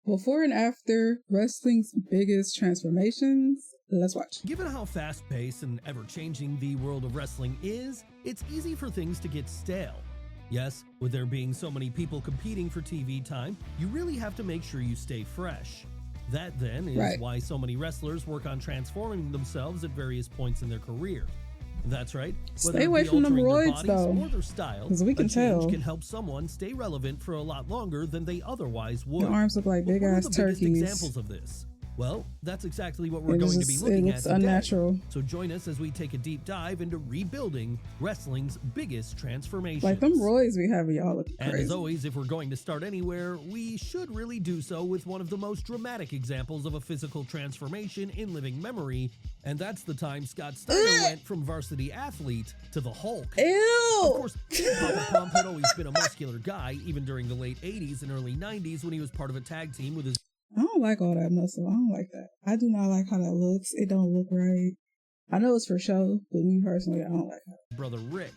Before and after wrestling's biggest transformations. Let's watch. Given how fast-paced and ever-changing the world of wrestling is, it's easy for things to get stale. Yes, with there being so many people competing for TV time, you really have to make sure you stay fresh. That then is why so many wrestlers work on transforming themselves at various points in their career. That's right. Stay away from them roids, though, or their style, because we can tell can help someone stay relevant for a lot longer than they otherwise would. Your arms look like big ass turkeys. Examples of this. Well, that's exactly what we're going to be looking at today. Unnatural. So join us as we take a deep dive into rebuilding wrestling's biggest transformations. Like them roids we have, y'all look crazy. And as always, if we're going to start anywhere, we should really do so with one of the most dramatic examples of a physical transformation in living memory, and that's the time Scott Steiner went from varsity athlete to the Hulk. Ew! Of course, Papa Pump had always been a muscular guy, even during the late 80s and early 90s when he was part of a tag team with his... I don't like all that muscle. I don't like that. I do not like how that looks. It don't look right. I know it's for show, but me personally, I don't like it. Brother Rick.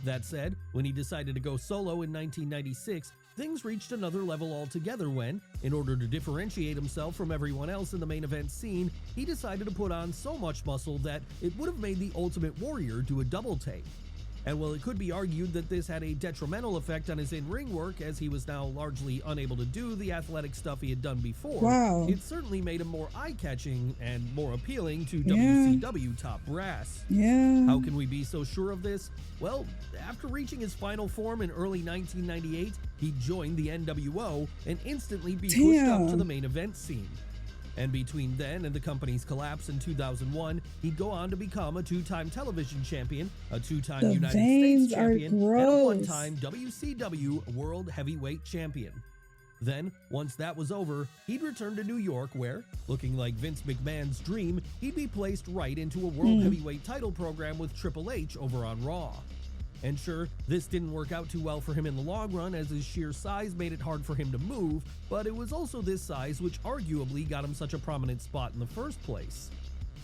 That said, when he decided to go solo in 1996, things reached another level altogether when, in order to differentiate himself from everyone else in the main event scene, he decided to put on so much muscle that it would have made the Ultimate Warrior do a double take. And while it could be argued that this had a detrimental effect on his in-ring work, as he was now largely unable to do the athletic stuff he had done before, it certainly made him more eye-catching and more appealing to WCW top brass. How can we be so sure of this? Well, after reaching his final form in early 1998, he joined the NWO and instantly be pushed up to the main event scene. And between then and the company's collapse in 2001, he'd go on to become a two-time television champion, a two-time United States champion, and a one-time WCW World Heavyweight Champion. Then, once that was over, he'd return to New York where, looking like Vince McMahon's dream, he'd be placed right into a World Heavyweight title program with Triple H over on Raw. And sure, this didn't work out too well for him in the long run, as his sheer size made it hard for him to move, but it was also this size which arguably got him such a prominent spot in the first place.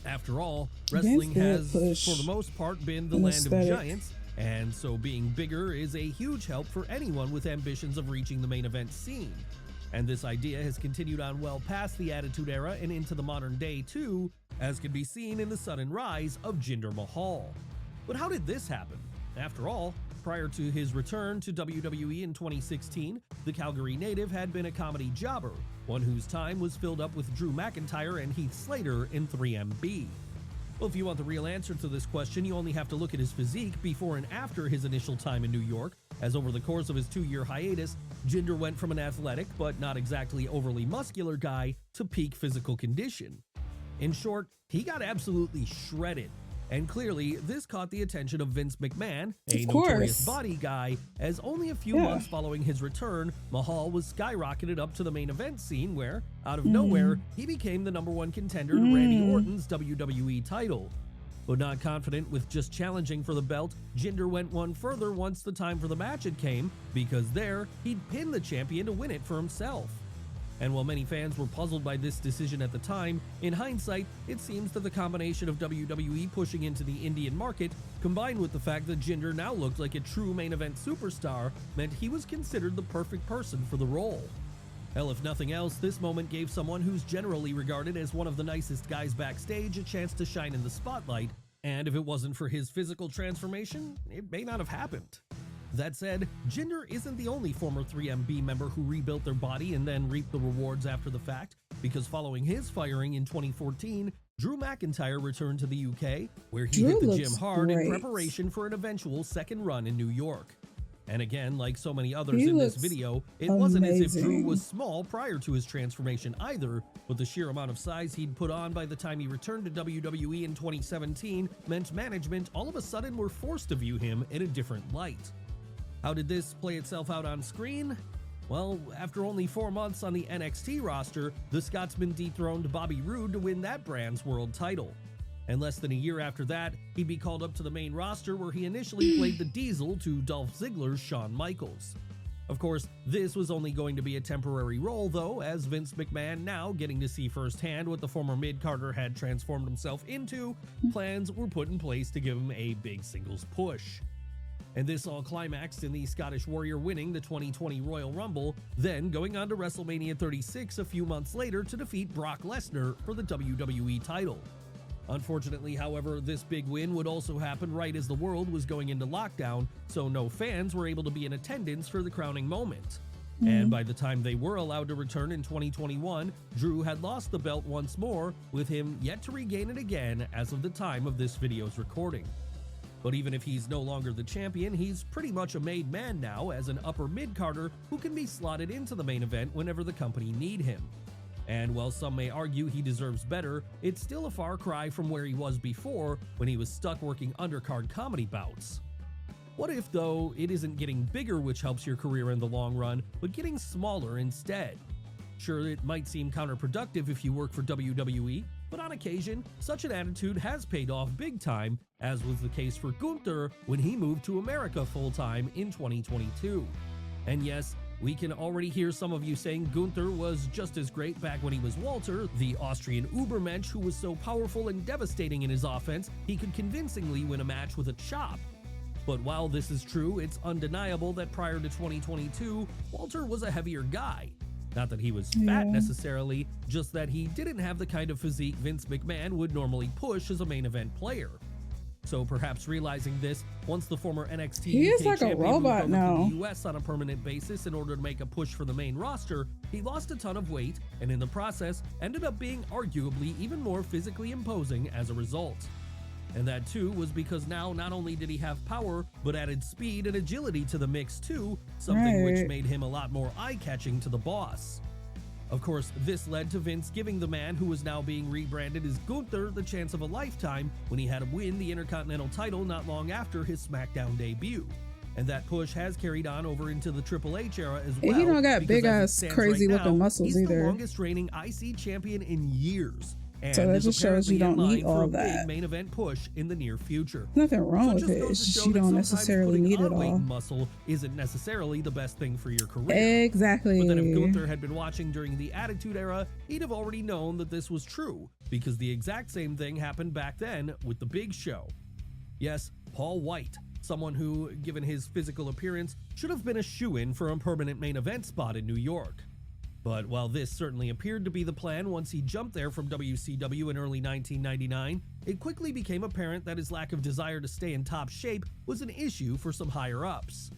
After all, wrestling has, for the most part, been the land of giants, and so being bigger is a huge help for anyone with ambitions of reaching the main event scene. And this idea has continued on well past the Attitude Era and into the modern day too, as can be seen in the sudden rise of Jinder Mahal. But how did this happen? After all, prior to his return to WWE in 2016, the Calgary native had been a comedy jobber, one whose time was filled up with Drew McIntyre and Heath Slater in 3MB. Well, if you want the real answer to this question, you only have to look at his physique before and after his initial time in New York, as over the course of his 2-year hiatus, Jinder went from an athletic but not exactly overly muscular guy to peak physical condition. In short, he got absolutely shredded. And clearly, this caught the attention of Vince McMahon, a notorious body guy, as only a few months following his return, Mahal was skyrocketed up to the main event scene where, out of nowhere, he became the #1 contender to Randy Orton's WWE title. But not confident with just challenging for the belt, Jinder went one further once the time for the match had came, because there, he'd pin the champion to win it for himself. And while many fans were puzzled by this decision at the time, in hindsight, it seems that the combination of WWE pushing into the Indian market, combined with the fact that Jinder now looked like a true main event superstar, meant he was considered the perfect person for the role. Hell, if nothing else, this moment gave someone who's generally regarded as one of the nicest guys backstage a chance to shine in the spotlight, and if it wasn't for his physical transformation, it may not have happened. That said, Jinder isn't the only former 3MB member who rebuilt their body and then reaped the rewards after the fact, because following his firing in 2014, Drew McIntyre returned to the UK, where he hit the gym hard in preparation for an eventual second run in New York. And again, like so many others in this video, it wasn't as if Drew was small prior to his transformation either, but the sheer amount of size he'd put on by the time he returned to WWE in 2017 meant management all of a sudden were forced to view him in a different light. How did this play itself out on screen? Well, after only 4 months on the NXT roster, the Scotsman dethroned Bobby Roode to win that brand's world title. And less than a year after that, he'd be called up to the main roster where he initially played the Diesel to Dolph Ziggler's Shawn Michaels. Of course, this was only going to be a temporary role though, as Vince McMahon, now getting to see firsthand what the former mid-carder had transformed himself into, plans were put in place to give him a big singles push. And this all climaxed in the Scottish Warrior winning the 2020 Royal Rumble, then going on to WrestleMania 36 a few months later to defeat Brock Lesnar for the WWE title. Unfortunately, however, this big win would also happen right as the world was going into lockdown, so no fans were able to be in attendance for the crowning moment. And by the time they were allowed to return in 2021, Drew had lost the belt once more, with him yet to regain it again as of the time of this video's recording. But even if he's no longer the champion, he's pretty much a made man now as an upper mid-carder who can be slotted into the main event whenever the company need him. And while some may argue he deserves better, it's still a far cry from where he was before when he was stuck working undercard comedy bouts. What if, though, it isn't getting bigger which helps your career in the long run, but getting smaller instead? Sure, it might seem counterproductive if you work for WWE, but on occasion, such an attitude has paid off big time, as was the case for Gunther when he moved to America full-time in 2022. And yes, we can already hear some of you saying Gunther was just as great back when he was Walter, the Austrian Ubermensch who was so powerful and devastating in his offense, he could convincingly win a match with a chop. But while this is true, it's undeniable that prior to 2022, Walter was a heavier guy. Not that he was fat necessarily, just that he didn't have the kind of physique Vince McMahon would normally push as a main event player. So perhaps realizing this, once the former NXT he is UK like a champion robot moved over now. to the US on a permanent basis in order to make a push for the main roster, he lost a ton of weight and in the process ended up being arguably even more physically imposing as a result. And that too was because now not only did he have power, but added speed and agility to the mix too, something which made him a lot more eye-catching to the boss. Of course, this led to Vince giving the man who was now being rebranded as Gunther the chance of a lifetime when he had to win the Intercontinental title not long after his SmackDown debut. And that push has carried on over into the Triple H era as well. He don't got big ass crazy looking muscles he's either. The longest reigning IC champion in years. And so that just shows you don't need all that. Main event push in the near future. Nothing wrong with it. It's just you don't necessarily need it all. Muscle isn't necessarily the best thing for your career. Exactly. But then if Gunther had been watching during the Attitude Era, he'd have already known that this was true, because the exact same thing happened back then with the Big Show. Yes, Paul White, someone who, given his physical appearance, should have been a shoo-in for a permanent main event spot in New York. But while this certainly appeared to be the plan once he jumped there from WCW in early 1999, it quickly became apparent that his lack of desire to stay in top shape was an issue for some higher-ups.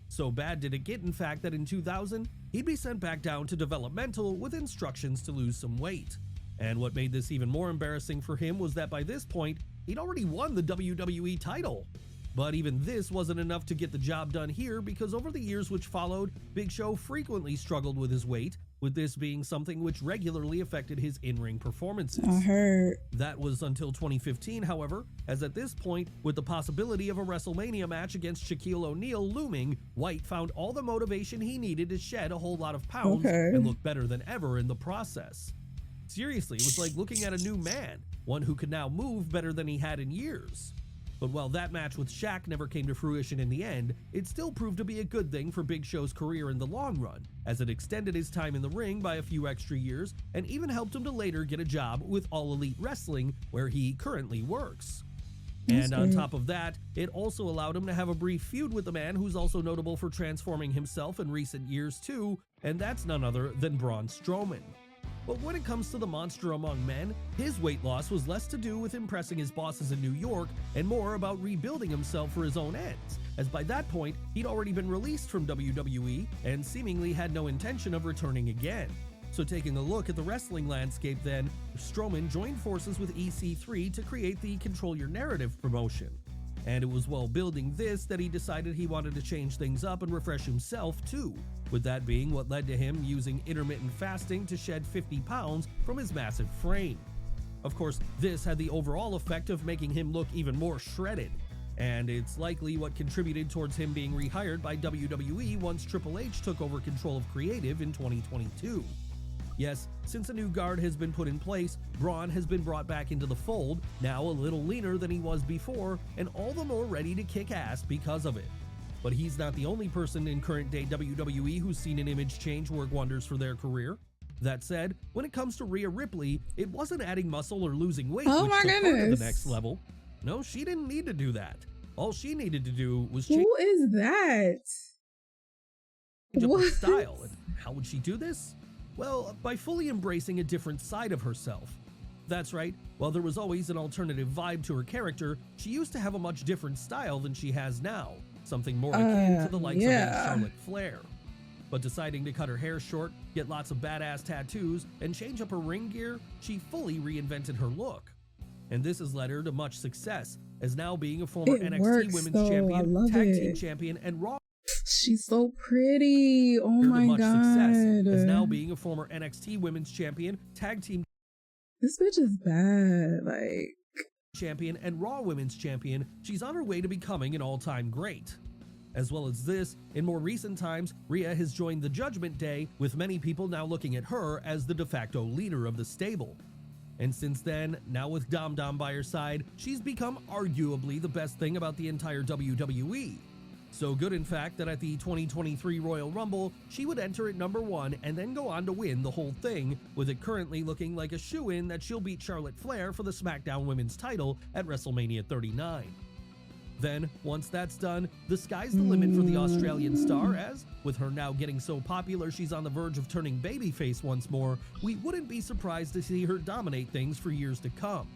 So bad did it get, in fact, that in 2000, he'd be sent back down to developmental with instructions to lose some weight. And what made this even more embarrassing for him was that by this point, he'd already won the WWE title. But even this wasn't enough to get the job done here, because over the years which followed, Big Show frequently struggled with his weight, with this being something which regularly affected his in-ring performances. I heard. That was until 2015, however, as at this point, with the possibility of a WrestleMania match against Shaquille O'Neal looming, White found all the motivation he needed to shed a whole lot of pounds and look better than ever in the process. Seriously, it was like looking at a new man, one who could now move better than he had in years. But while that match with Shaq never came to fruition in the end, it still proved to be a good thing for Big Show's career in the long run, as it extended his time in the ring by a few extra years and even helped him to later get a job with All Elite Wrestling, where he currently works. And on top of that, it also allowed him to have a brief feud with the man who's also notable for transforming himself in recent years too, and that's none other than Braun Strowman. But when it comes to the monster among men, his weight loss was less to do with impressing his bosses in New York and more about rebuilding himself for his own ends, as by that point, he'd already been released from WWE and seemingly had no intention of returning again. So taking a look at the wrestling landscape then, Strowman joined forces with EC3 to create the Control Your Narrative promotion. And it was while building this that he decided he wanted to change things up and refresh himself too, with that being what led to him using intermittent fasting to shed 50 pounds from his massive frame. Of course, this had the overall effect of making him look even more shredded, and it's likely what contributed towards him being rehired by WWE once Triple H took over control of creative in 2022. Yes, since a new guard has been put in place, Braun has been brought back into the fold, now a little leaner than he was before, and all the more ready to kick ass because of it. But he's not the only person in current-day WWE who's seen an image change work wonders for their career. That said, when it comes to Rhea Ripley, it wasn't adding muscle or losing weight which took her to the next level. No, she didn't need to do that. All she needed to do was Who is that? change up her What? style. And how would she do this? Well, by fully embracing a different side of herself. That's right, while there was always an alternative vibe to her character, she used to have a much different style than she has now, something more akin to the likes of a Charlotte Flair. But deciding to cut her hair short, get lots of badass tattoos, and change up her ring gear, she fully reinvented her look. And this has led her to much success, as now being a former NXT Women's Champion, Tag Team Champion, and Raw. She's so pretty. Oh my god. Success, as now being a former NXT Women's Champion, Tag Team. This bitch is bad. Like, Champion and Raw Women's Champion, she's on her way to becoming an all-time great. As well as this, in more recent times, Rhea has joined the Judgment Day, with many people now looking at her as the de facto leader of the stable. And since then, now with Dom Dom by her side, she's become arguably the best thing about the entire WWE. So good, in fact, that at the 2023 Royal Rumble, she would enter at number 1 and then go on to win the whole thing, with it currently looking like a shoo-in that she'll beat Charlotte Flair for the SmackDown Women's title at WrestleMania 39. Then, once that's done, the sky's the limit for the Australian star, as, with her now getting so popular she's on the verge of turning babyface once more, we wouldn't be surprised to see her dominate things for years to come.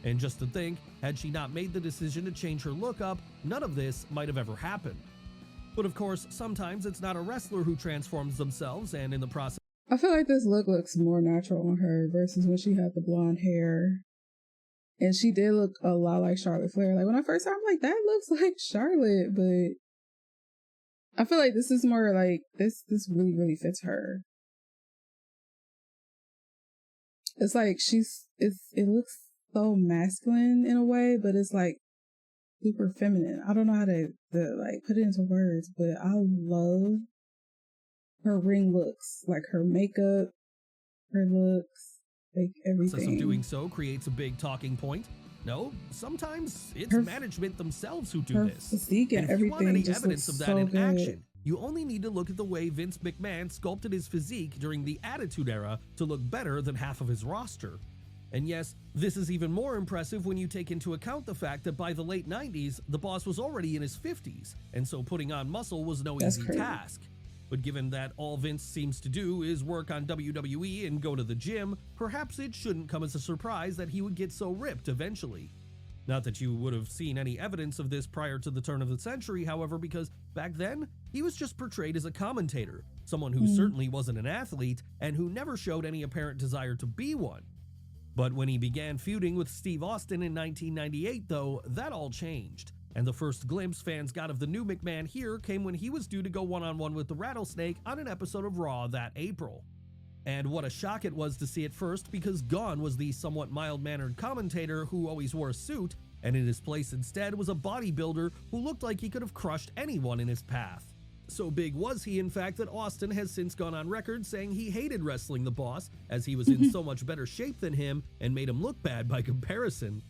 And just to think, had she not made the decision to change her look up, none of this might have ever happened. But of course, sometimes it's not a wrestler who transforms themselves, and in the process, I feel like this look looks more natural on her versus when she had the blonde hair. And she did look a lot like Charlotte Flair. Like, when I first saw her, I'm like, that looks like Charlotte, but I feel like this is more like, this really, really fits her. It's like it looks so masculine in a way, but it's like super feminine. I don't know how to like put it into words, but I love her ring looks, like her makeup, her looks, like everything. Process of doing so creates a big talking point. No, sometimes it's management themselves who do this. Physique and if you want any just evidence of that so in good. action, you only need to look at the way Vince McMahon sculpted his physique during the Attitude Era to look better than half of his roster. And yes, this is even more impressive when you take into account the fact that by the late 90s, the boss was already in his 50s, and so putting on muscle was no easy task. But given that all Vince seems to do is work on WWE and go to the gym, perhaps it shouldn't come as a surprise that he would get so ripped eventually. Not that you would have seen any evidence of this prior to the turn of the century, however, because back then, he was just portrayed as a commentator, someone who certainly wasn't an athlete and who never showed any apparent desire to be one. But when he began feuding with Steve Austin in 1998, though, that all changed. And the first glimpse fans got of the new McMahon here came when he was due to go one-on-one with the Rattlesnake on an episode of Raw that April. And what a shock it was to see at first, because gone was the somewhat mild-mannered commentator who always wore a suit, and in his place instead was a bodybuilder who looked like he could have crushed anyone in his path. So big was he, in fact, that Austin has since gone on record saying he hated wrestling the boss, as he was in so much better shape than him and made him look bad by comparison.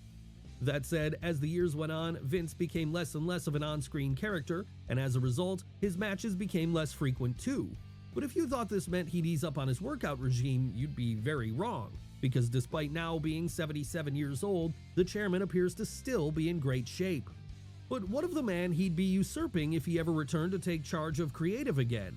That said, as the years went on, Vince became less and less of an on-screen character, and as a result, his matches became less frequent too. But if you thought this meant he'd ease up on his workout regime, you'd be very wrong, because despite now being 77 years old, the chairman appears to still be in great shape. But what of the man he'd be usurping if he ever returned to take charge of creative again?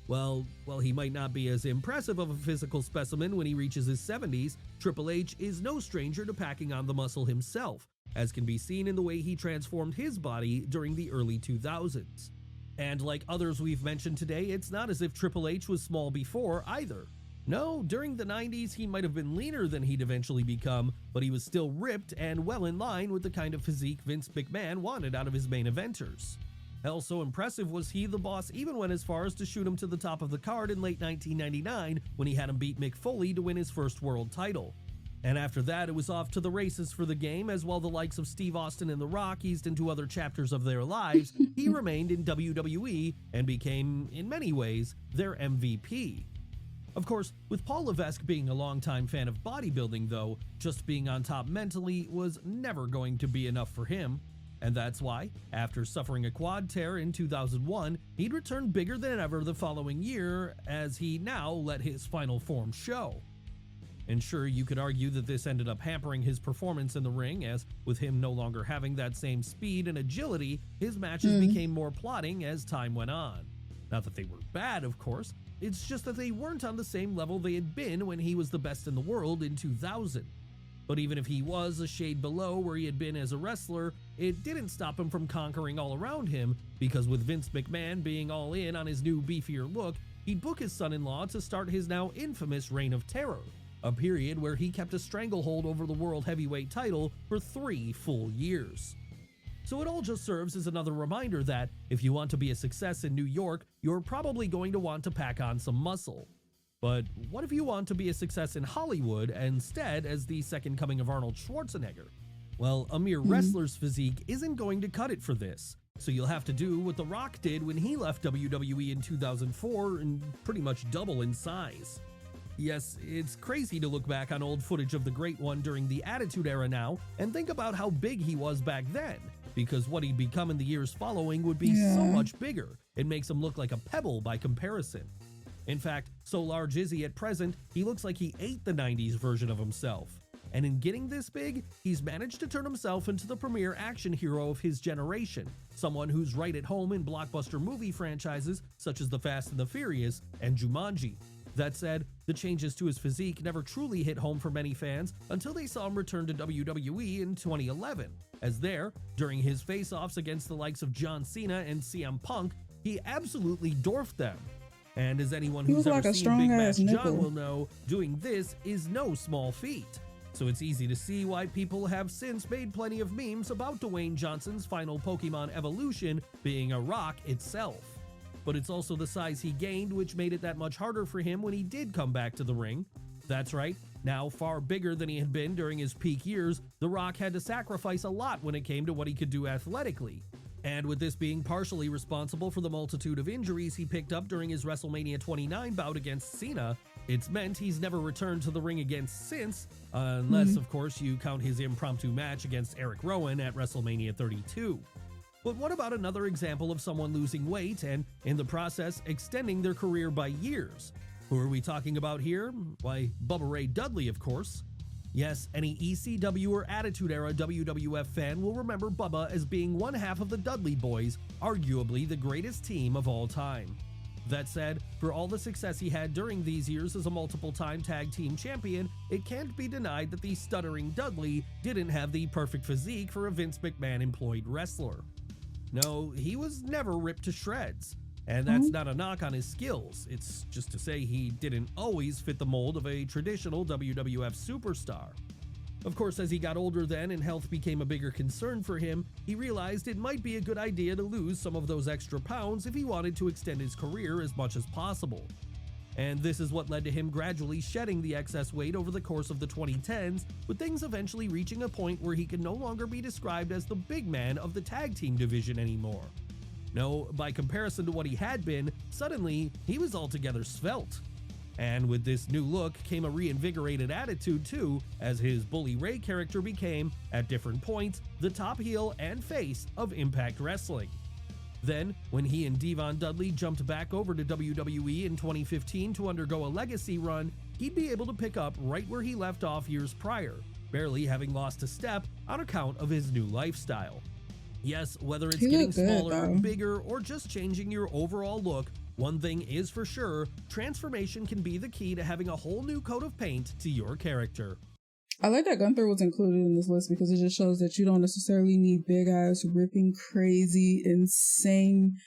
Well, he might not be as impressive of a physical specimen when he reaches his 70s, Triple H is no stranger to packing on the muscle himself, as can be seen in the way he transformed his body during the early 2000s. And like others we've mentioned today, it's not as if Triple H was small before either. No, during the 90s he might have been leaner than he'd eventually become, but he was still ripped and well in line with the kind of physique Vince McMahon wanted out of his main eventers. Hell, so impressive was he, the boss even went as far as to shoot him to the top of the card in late 1999 when he had him beat Mick Foley to win his first world title. And after that, it was off to the races for the game, as while the likes of Steve Austin and The Rock eased into other chapters of their lives, he remained in WWE and became, in many ways, their MVP. Of course, with Paul Levesque being a longtime fan of bodybuilding though, just being on top mentally was never going to be enough for him. And that's why, after suffering a quad tear in 2001, he'd return bigger than ever the following year, as he now let his final form show. And sure, you could argue that this ended up hampering his performance in the ring, as with him no longer having that same speed and agility, his matches became more plodding as time went on. Not that they were bad, of course, it's just that they weren't on the same level they had been when he was the best in the world in 2000. But even if he was a shade below where he had been as a wrestler, it didn't stop him from conquering all around him, because with Vince McMahon being all in on his new beefier look, he'd book his son-in-law to start his now infamous Reign of Terror, a period where he kept a stranglehold over the World Heavyweight title for 3 full years. So it all just serves as another reminder that if you want to be a success in New York, you're probably going to want to pack on some muscle. But what if you want to be a success in Hollywood instead as the second coming of Arnold Schwarzenegger? Well, a mere wrestler's physique isn't going to cut it for this, so you'll have to do what The Rock did when he left WWE in 2004 and pretty much double in size. Yes, it's crazy to look back on old footage of the Great One during the Attitude Era now and think about how big he was back then, because what he'd become in the years following would be so much bigger. It makes him look like a pebble by comparison. In fact, so large is he at present, he looks like he ate the 90s version of himself. And in getting this big, he's managed to turn himself into the premier action hero of his generation, someone who's right at home in blockbuster movie franchises such as The Fast and the Furious and Jumanji. That said, the changes to his physique never truly hit home for many fans until they saw him return to WWE in 2011, as there, during his face-offs against the likes of John Cena and CM Punk, he absolutely dwarfed them. And as anyone who's ever seen Big Match John will know, doing this is no small feat. So it's easy to see why people have since made plenty of memes about Dwayne Johnson's final Pokemon evolution being a rock itself. But it's also the size he gained which made it that much harder for him when he did come back to the ring. That's right, now far bigger than he had been during his peak years, The Rock had to sacrifice a lot when it came to what he could do athletically. And with this being partially responsible for the multitude of injuries he picked up during his WrestleMania 29 bout against Cena, it's meant he's never returned to the ring again since, unless of course you count his impromptu match against Eric Rowan at WrestleMania 32. But what about another example of someone losing weight and, in the process, extending their career by years? Who are we talking about here? Why, Bubba Ray Dudley, of course. Yes, any ECW or Attitude Era WWF fan will remember Bubba as being one half of the Dudley Boys, arguably the greatest team of all time. That said, for all the success he had during these years as a multiple-time tag team champion, it can't be denied that the stuttering Dudley didn't have the perfect physique for a Vince McMahon-employed wrestler. No, he was never ripped to shreds. And that's not a knock on his skills, it's just to say he didn't always fit the mold of a traditional WWF superstar. Of course, as he got older then and health became a bigger concern for him, he realized it might be a good idea to lose some of those extra pounds if he wanted to extend his career as much as possible. And this is what led to him gradually shedding the excess weight over the course of the 2010s, with things eventually reaching a point where he could no longer be described as the big man of the tag team division anymore. No, by comparison to what he had been, suddenly he was altogether svelte. And with this new look came a reinvigorated attitude too, as his Bully Ray character became, at different points, the top heel and face of Impact Wrestling. Then, when he and Devon Dudley jumped back over to WWE in 2015 to undergo a legacy run, he'd be able to pick up right where he left off years prior, barely having lost a step on account of his new lifestyle. Yes, whether it's getting smaller, bigger, or just changing your overall look, one thing is for sure, transformation can be the key to having a whole new coat of paint to your character. I like that Gunther was included in this list because it just shows that you don't necessarily need big ass, ripping, crazy, insane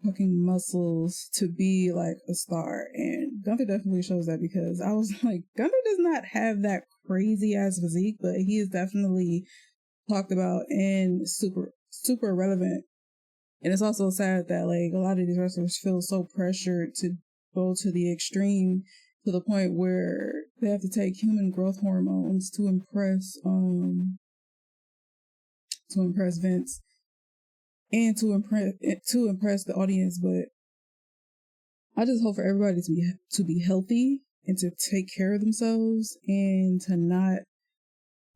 fucking muscles to be like a star. And Gunther definitely shows that, because I was like, Gunther does not have that crazy ass physique, but he is definitely talked about and super relevant. And it's also sad that like a lot of these wrestlers feel so pressured to go to the extreme to the point where they have to take human growth hormones to impress Vince and to impress the audience. But I just hope for everybody to be healthy and to take care of themselves and to not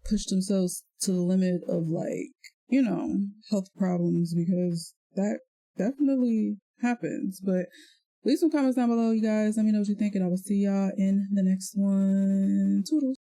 push themselves to the limit of like, you know, health problems, because that definitely happens. But Leave some comments down below, you guys. Let me know what you think, and I will see y'all in the next one. Toodles.